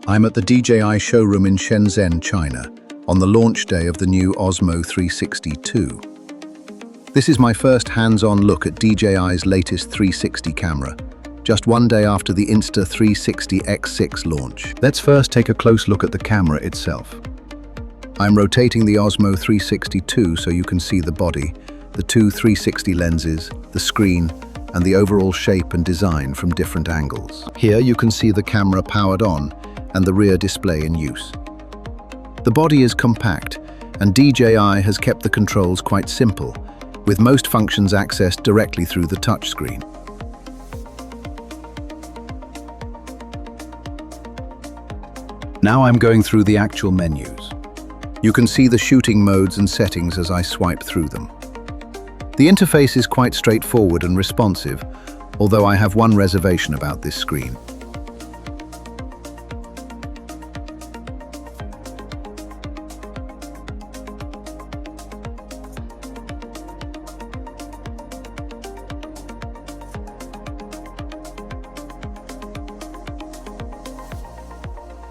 I'm at the DJI showroom in Shenzhen, China, on the launch day of the new Osmo 360 II. This is my first hands-on look at DJI's latest 360 camera, just one day after the Insta360 X6 launch. Let's first take a close look at the camera itself. I'm rotating the Osmo 360 II so you can see the body, the two 360 lenses, the screen, and the overall shape and design from different angles. Here you can see the camera powered on and the rear display in use. The body is compact, and DJI has kept the controls quite simple, with most functions accessed directly through the touchscreen. Now I'm going through the actual menus. You can see the shooting modes and settings as I swipe through them. The interface is quite straightforward and responsive, although I have one reservation about this screen.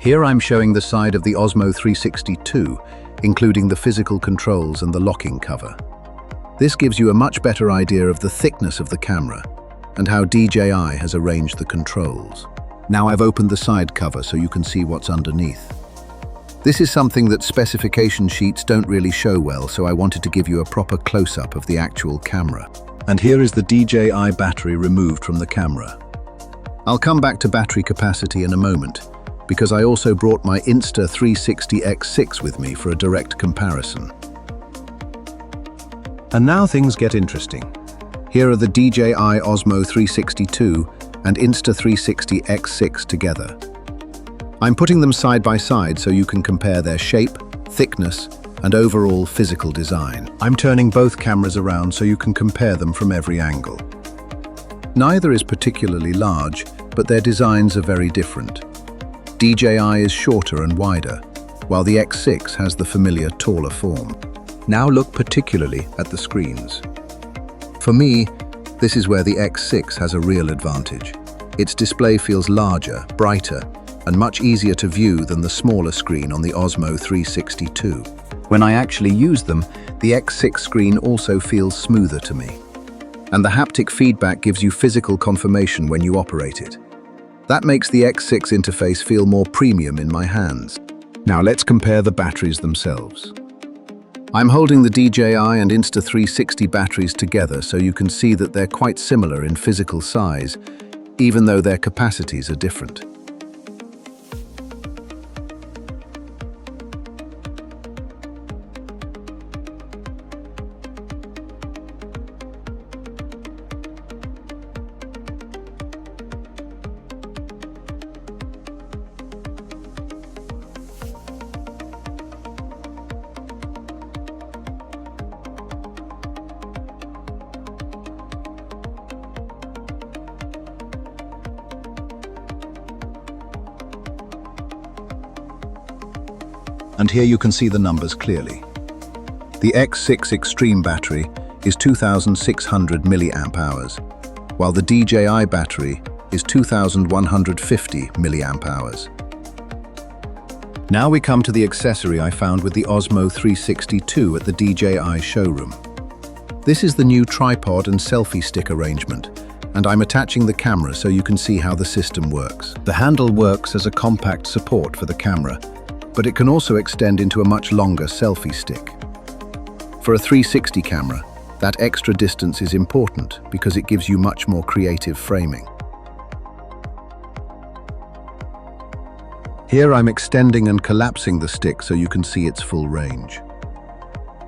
Here I'm showing the side of the Osmo 360 II, including the physical controls and the locking cover. This gives you a much better idea of the thickness of the camera and how DJI has arranged the controls. Now I've opened the side cover so you can see what's underneath. This is something that specification sheets don't really show well, so I wanted to give you a proper close-up of the actual camera. And here is the DJI battery removed from the camera. I'll come back to battery capacity in a moment, because I also brought my Insta360 X6 with me for a direct comparison. And now things get interesting. Here are the DJI Osmo 360 II and Insta360 X6 together. I'm putting them side by side so you can compare their shape, thickness, and overall physical design. I'm turning both cameras around so you can compare them from every angle. Neither is particularly large, but their designs are very different. DJI is shorter and wider, while the X6 has the familiar taller form. Now look particularly at the screens. For me, this is where the X6 has a real advantage. Its display feels larger, brighter, and much easier to view than the smaller screen on the Osmo 360 II. When I actually use them, the X6 screen also feels smoother to me. And the haptic feedback gives you physical confirmation when you operate it. That makes the X6 interface feel more premium in my hands. Now let's compare the batteries themselves. I'm holding the DJI and Insta360 batteries together so you can see that they're quite similar in physical size, even though their capacities are different. And here you can see the numbers clearly. The X6 Extreme battery is 2,600 mAh, while the DJI battery is 2,150 mAh. Now we come to the accessory I found with the Osmo 360 II at the DJI showroom. This is the new tripod and selfie stick arrangement, and I'm attaching the camera so you can see how the system works. The handle works as a compact support for the camera, but it can also extend into a much longer selfie stick. For a 360 camera, that extra distance is important because it gives you much more creative framing. Here I'm extending and collapsing the stick so you can see its full range.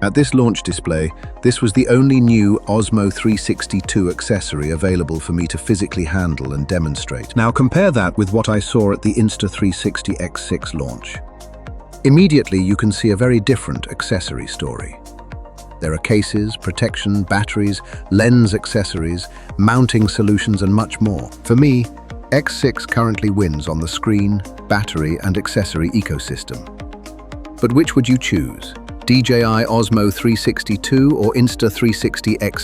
At this launch display, this was the only new Osmo 360 II accessory available for me to physically handle and demonstrate. Now compare that with what I saw at the Insta360 X6 launch. Immediately, you can see a very different accessory story. There are cases, protection, batteries, lens accessories, mounting solutions, and much more. For me, X6 currently wins on the screen, battery, and accessory ecosystem. But which would you choose? DJI Osmo 360 II or Insta360 X6?